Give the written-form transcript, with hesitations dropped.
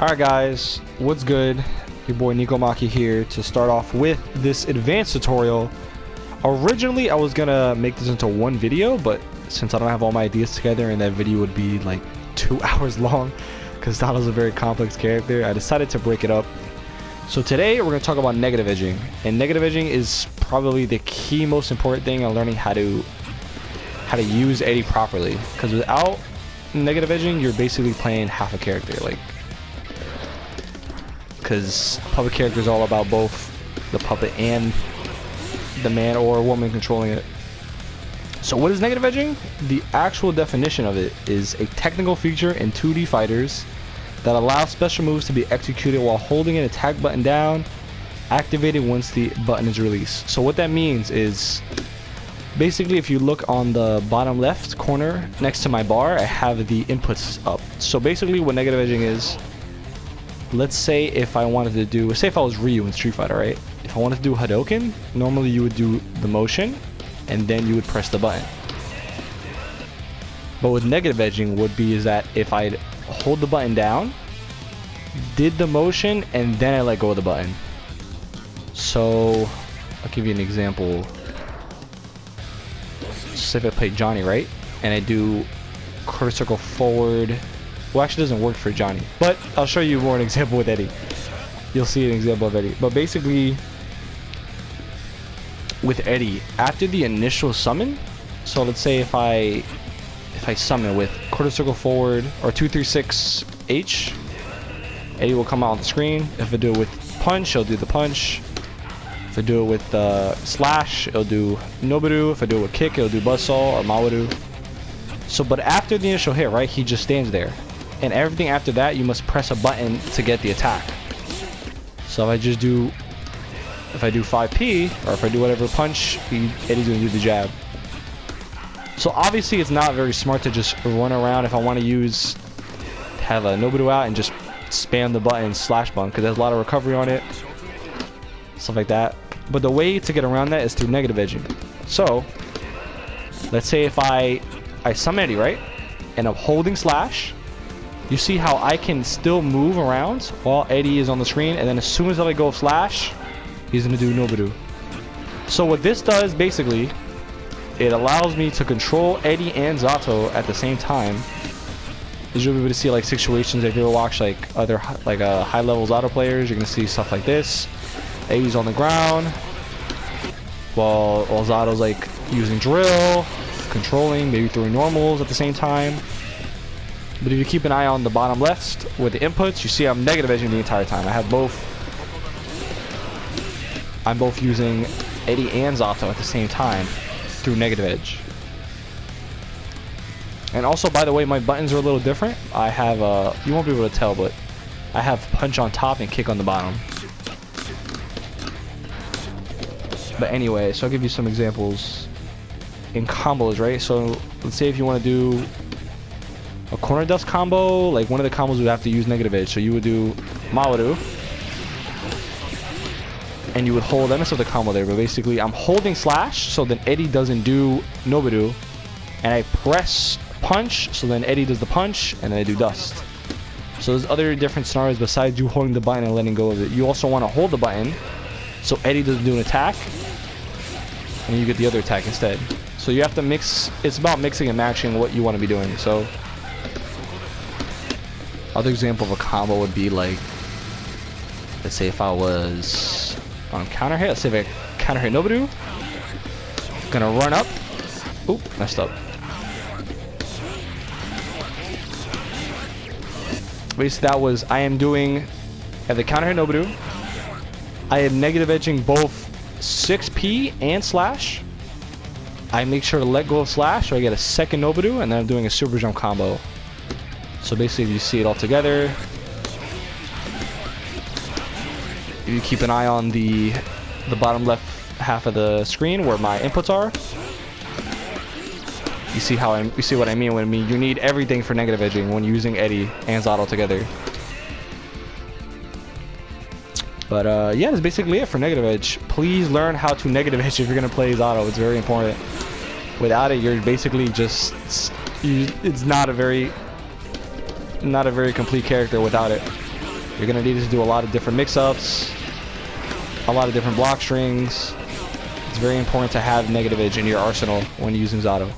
Alright guys, what's good? Your boy NicoMaki here to start off with this advanced tutorial. Originally I was gonna make this into one video, but since I don't have all my ideas together and that video would be like 2 hours long because Zato's a very complex character, I decided to break it up. So today we're going to talk about negative edging, and negative edging is probably the key most important thing on learning how to use Eddie properly, because without negative edging you're basically playing half a character, like, because puppet character is all about both the puppet and the man or woman controlling it. So what is negative edging? The actual definition of it is a technical feature in 2D fighters that allows special moves to be executed while holding an attack button down, activated once the button is released. So what that means is, basically if you look on the bottom left corner next to my bar, I have the inputs up. So basically what negative edging is, let's say if I wanted to do, say if I was Ryu in Street Fighter, right? If I wanted to do Hadouken, normally you would do the motion and then you would press the button. But with negative edging would be is that if I'd hold the button down, did the motion, and then I let go of the button. So I'll give you an example. So if I play Johnny, right? And I do quarter circle forward. Well, actually it doesn't work for Johnny, but I'll show you more an example with Eddie. You'll see an example of Eddie. But basically with Eddie, after the initial summon, so let's say if I summon with quarter circle forward or 236 H, Eddie will come out on the screen. If I do it with punch, he'll do the punch. If I do it with slash, it'll do Nobiru. If I do it with kick, it'll do buzzsaw or Mawaru. So, but after the initial hit, right, he just stands there. And everything after that, you must press a button to get the attack. So if I do 5P, or if I do whatever punch, Eddie's gonna do the jab. So obviously it's not very smart to just run around if I want to have a Nobiru out and just spam the button slash button, because there's a lot of recovery on it, stuff like that. But the way to get around that is through negative edging. So let's say if I summon Eddie, right, and I'm holding slash, you see how I can still move around while Eddie is on the screen, and then as soon as I let go of slash, he's gonna do Nobiru. So what this does basically, it allows me to control Eddie and Zato at the same time. As you'll be able to see like situations, if you ever watch like other high level Zato players, you're gonna see stuff like this. Eddie's on the ground while Zato's like using drill, controlling, maybe throwing normals at the same time. But if you keep an eye on the bottom left with the inputs, you see I'm negative edging the entire time. I'm both using Eddie and Zato at the same time through negative edge. And also, by the way, my buttons are a little different. I have you won't be able to tell, but I have punch on top and kick on the bottom. But anyway, so I'll give you some examples in combos, right? So let's say if you want to do a corner dust combo, like one of the combos would have to use negative edge. So you would do Mawaru, and you would hold, I messed up the combo there, but basically I'm holding slash, so then Eddie doesn't do Nobiru, and I press punch, so then Eddie does the punch, and then I do dust. So there's other different scenarios besides you holding the button and letting go of it. You also want to hold the button, so Eddie doesn't do an attack, and you get the other attack instead. So you have to mix, it's about mixing and matching what you want to be doing. So other example of a combo would be like, let's say if I was on counter hit, let's say if I counter hit Nobiru, gonna run up, oop, messed up. Basically that was, I am doing, at the counter hit Nobiru, I am negative edging both 6P and slash. I make sure to let go of slash so I get a second Nobiru, and then I'm doing a super jump combo. So basically if you see it all together, if you keep an eye on the bottom left half of the screen where my inputs are, you see what I mean when you need everything for negative edging when using Eddie and Zato together. But yeah, that's basically it for negative edge. Please learn how to negative edge if you're gonna play Zato. It's very important. Without it, you're basically just it's not a very complete character without it. You're gonna need to do a lot of different mix-ups, a lot of different block strings. It's very important to have negative edge in your arsenal when using Zato.